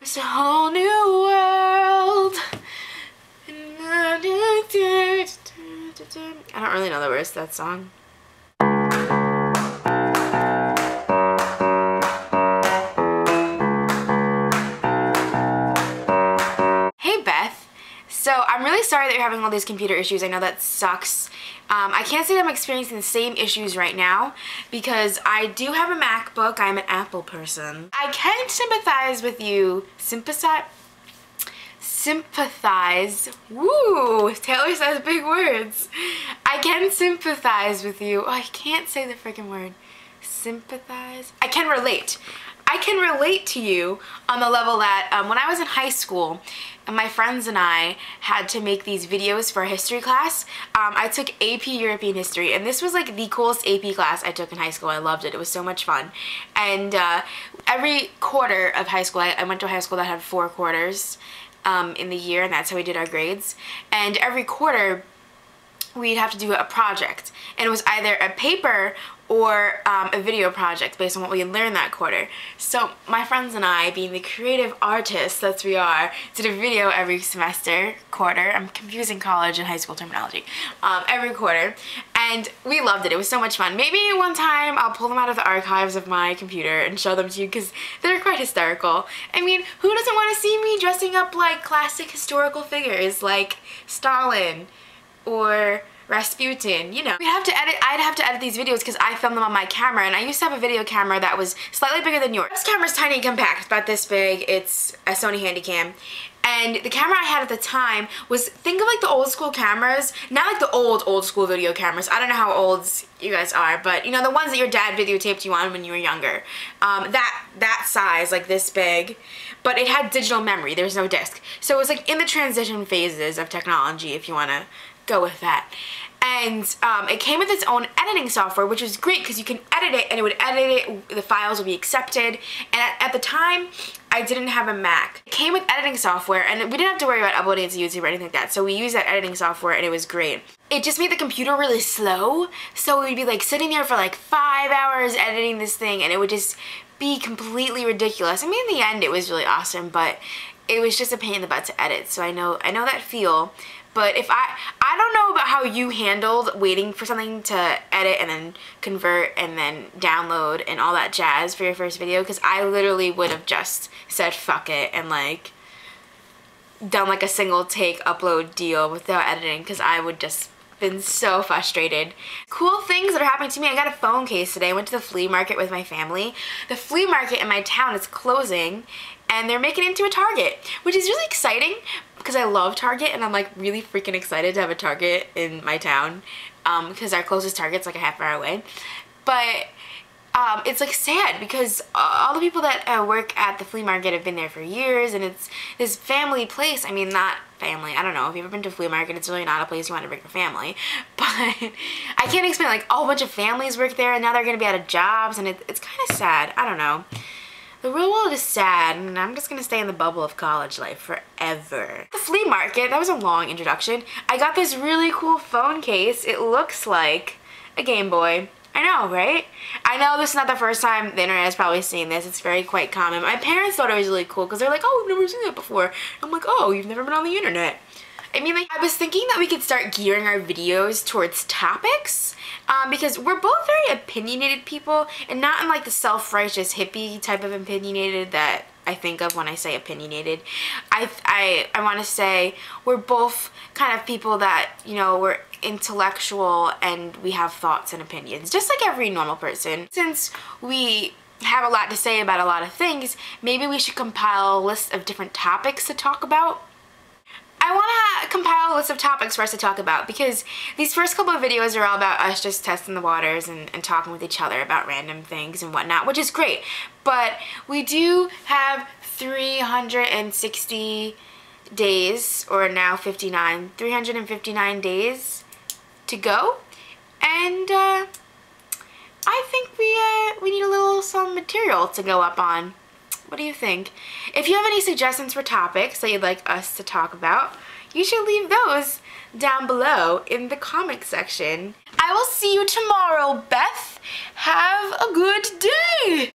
It's a whole new world. I don't really know the words to that song. Hey Beth, so I'm really sorry that you're having all these computer issues. I know that sucks. I can't say that I'm experiencing the same issues right now because I do have a MacBook. I'm an Apple person. I can sympathize with you. Sympathize. Woo! Taylor says big words. I can sympathize with you. Oh, I can't say the freaking word. Sympathize. I can relate. I can relate to you on the level that when I was in high school, my friends and I had to make these videos for a history class. I took AP European History, and this was like the coolest AP class I took in high school. I loved it. It was so much fun. And every quarter of high school, I went to a high school that had 4 quarters in the year, and that's how we did our grades. And every quarter, we'd have to do a project, and it was either a paper or a video project based on what we had learned that quarter. So my friends and I, being the creative artists that we are, did a video every quarter. I'm confusing college and high school terminology. Every quarter, and we loved it. It was so much fun. Maybe one time I'll pull them out of the archives of my computer and show them to you because they're quite hysterical. I mean, who doesn't want to see me dressing up like classic historical figures like Stalin or Rasputin, you know. I'd have to edit these videos because I filmed them on my camera, and I used to have a video camera that was slightly bigger than yours. This camera's tiny and compact. It's about this big. It's a Sony Handycam. And the camera I had at the time was, think of like the old school cameras, not like the old school video cameras. I don't know how old you guys are, but you know, the ones that your dad videotaped you on when you were younger. That size, like this big, but it had digital memory. There was no disc. So it was like in the transition phases of technology, if you want to go with that. And it came with its own editing software, which was great because you can edit it and it would edit it, the files would be accepted. And at the time, I didn't have a Mac. It came with editing software, and we didn't have to worry about uploading it to YouTube or anything like that. So we used that editing software, and it was great. It just made the computer really slow, so we'd be like sitting there for like 5 hours editing this thing, and it would just be completely ridiculous. I mean, in the end, it was really awesome, but it was just a pain in the butt to edit. So I know that feel. But if I don't know about how you handled waiting for something to edit and then convert and then download and all that jazz for your first video, because I literally would have just said fuck it and like done like a single take upload deal without editing, because I would just been so frustrated. Cool things that are happening to me. I got a phone case today. I went to the flea market with my family. The flea market in my town is closing, and they're making it into a Target, which is really exciting because I love Target, and I'm like really freaking excited to have a Target in my town because our closest Target's like a half hour away. But it's like sad because all the people that work at the flea market have been there for years, and it's this family place. I mean, not family, I don't know if you've ever been to a flea market, it's really not a place you want to bring your family, but I can't explain, like a whole bunch of families work there and now they're gonna be out of jobs, and it's kind of sad. I don't know. The real world is sad, and I'm just gonna stay in the bubble of college life forever. The flea market, that was a long introduction. I got this really cool phone case. It looks like a Game Boy. I know, right? I know this is not the first time the internet has probably seen this. It's quite common. My parents thought it was really cool because they're like, oh, we've never seen that before. I'm like, oh, you've never been on the internet. I mean, like, I was thinking that we could start gearing our videos towards topics because we're both very opinionated people, and not in like the self-righteous hippie type of opinionated that I think of when I say opinionated. I want to say we're both kind of people that, you know, we're intellectual and we have thoughts and opinions, just like every normal person. Since we have a lot to say about a lot of things, maybe we should compile a list of different topics to talk about. I want to compile a list of topics for us to talk about because these first couple of videos are all about us just testing the waters and talking with each other about random things and whatnot, which is great. But we do have 360 days, or now 359 days to go, and I think we need a little some material to go up on. What do you think? If you have any suggestions for topics that you'd like us to talk about, you should leave those down below in the comment section. I will see you tomorrow, Beth. Have a good day!